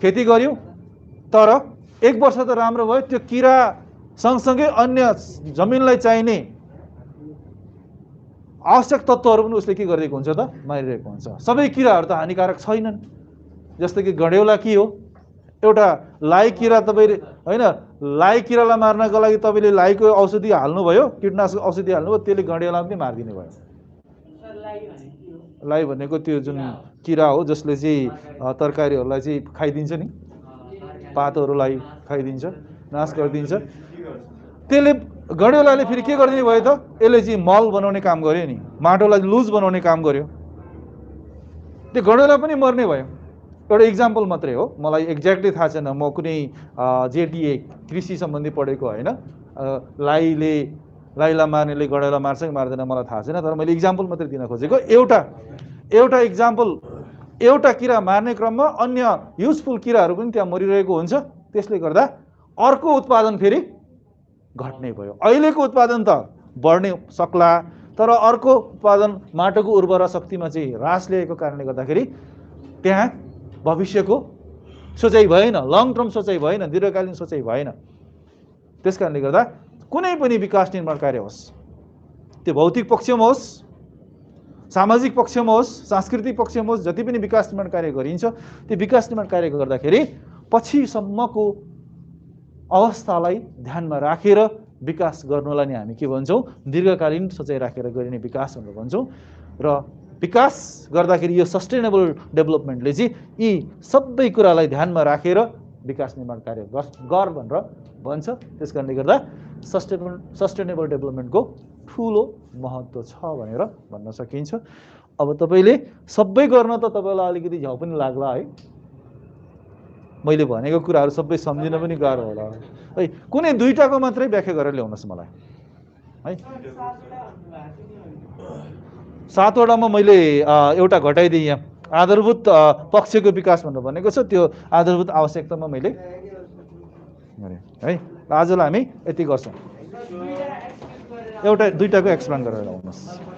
खेती गऱ्यौँ, तर एक वर्ष त राम्रो भयो, त्यो किरा सँगसँगै अन्य जमिनलाई चाहिने आवश्यक तत्त्वहरू पनि उसले के गरिरहेको हुन्छ त? मारिरहेको हुन्छ। सबै किराहरू त हानिकारक छैनन्। जस्तो कि गडेउला के हो? एउटा लाई किरा, तपाईँले होइन, लाई किरालाई मार्नको लागि तपाईँले लाईको औषधि हाल्नुभयो, कीटनाशक औषधि हाल्नुभयो, त्यसले गडेउला पनि मारिदिने भयो। लाई भनेको त्यो जुन किरा हो जसले चाहिँ तरकारीहरूलाई चाहिँ खाइदिन्छ नि, पातहरूलाई खाइदिन्छ, नाश गरिदिन्छ। त्यसले गडेउलाले फेरि के गरिदिने भयो त? यसले चाहिँ मल बनाउने काम गर्यो नि, माटोलाई लुज बनाउने काम गर्यो। त्यो गडेउला पनि मर्ने भयो। एउटा इक्जाम्पल मात्रै हो, मलाई एक्ज्याक्टली थाहा छैन, म कुनै जेटिए कृषि सम्बन्धी पढेको होइन। लाइला मार्नेले गडेउला मार्छ कि मार्दैन मलाई थाहा छैन, तर मैले इक्जाम्पल मात्रै दिन खोजेको। एउटा इक्जाम्पल, एउटा किरा मार्ने क्रममा अन्य युजफुल किराहरू पनि त्यहाँ मरिरहेको हुन्छ। त्यसले गर्दा अर्को उत्पादन फेरि घट्ने भयो। अहिलेको उत्पादन त बढ्ने सक्ला, तर अर्को उत्पादन माटोको उर्वरा शक्तिमा चाहिँ ह्रास ल्याएको कारणले गर्दाखेरि त्यहाँ भविष्यको सोचाइ भएन, लङ टर्म सोचाइ भएन, दीर्घकालीन सोचाइ भएन। त्यस कारणले गर्दा कुनै पनि विकास निर्माण कार्य होस्, त्यो भौतिक पक्षमा होस्, सामाजिक पक्षमा होस्, सांस्कृतिक पक्षमा होस्, जति पनि विकास निर्माण कार्य गरिन्छ त्यो विकास निर्माण कार्य गर्दाखेरि पछिसम्मको अवस्थालाई ध्यानमा राखेर विकास गर्नुलाई नै हामी के भन्छौँ? दीर्घकालीन सोचाइ राखेर गरिने विकास भनेर भन्छौँ। र विकास गर्दाखेरि यो सस्टेनेबल डेभलपमेन्टले चाहिँ यी सबै कुरालाई ध्यानमा राखेर विकास निर्माण कार्य गर भनेर भन्छ। त्यस कारणले गर्दा सस्टेनेबल डेभलपमेन्टको ठुलो महत्त्व छ भनेर भन्न सकिन्छ। अब तपाईँले सबै गर्न त तपाईँलाई अलिकति झ्याउ पनि लाग्ला है, मैले भनेको कुराहरू सबै सम्झिन पनि गाह्रो होला है। कुनै दुईटाको मात्रै व्याख्या गरेर ल्याउनुहोस् मलाई है। 7वटामा मैले एउटा घटाइदिएँ। यहाँ आधारभूत पक्षको विकास भनेर भनेको छ, त्यो आधारभूत आवश्यकतामा मैले गरेँ है। आजलाई हामी यति गर्छौँ। दुईटाको एक्सप्लेन गरेर ल्याउनुहोस्।